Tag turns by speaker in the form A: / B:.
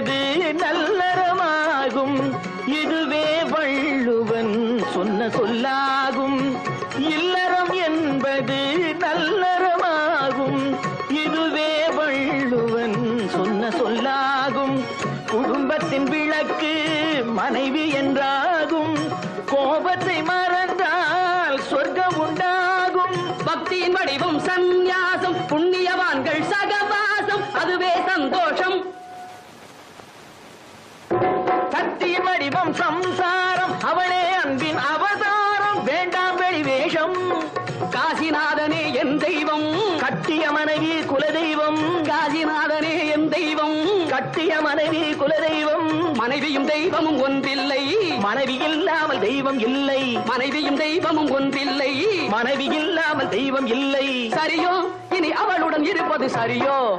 A: என்பது நல்லறமாகும். இதுவே வள்ளுவன் சொன்ன சொல்லாகும். இல்லறம் என்பது நல்லறமாகும். இதுவே வள்ளுவன் சொன்ன சொல்லாகும். குடும்பத்தின் விளக்கு மனைவி என்றாகும். கோபத்தை மறந்தால் சொர்க்கம் உண்டாகும்.
B: பக்தியின் வடிவம் சந்நியாசம், புண்ணியவான்கள் சகவாசம், அதுவே சந்தோஷம்.
A: சக்தியின் வடிவம் சம்சாரம், அவளே அன்பின் அவதாரம். வேண்டாம் வெளிவேஷம்.
B: காசிநாதனே என் தெய்வம்,
A: கட்டிய மனைவி குலதெய்வம்.
B: காசிநாதனே என் தெய்வம்,
A: கட்டிய மனைவி குலதெய்வம்.
B: மனைவியும் தெய்வமும் ஒன்றில்லை.
A: மனைவி இல்லாமல் தெய்வம் இல்லை.
B: மனைவியும் தெய்வமும் ஒன்றில்லை.
A: மனைவி இல்லாமல் தெய்வம் இல்லை.
B: சரியோ, இனி அவளுடன் இருப்பது சரியோ?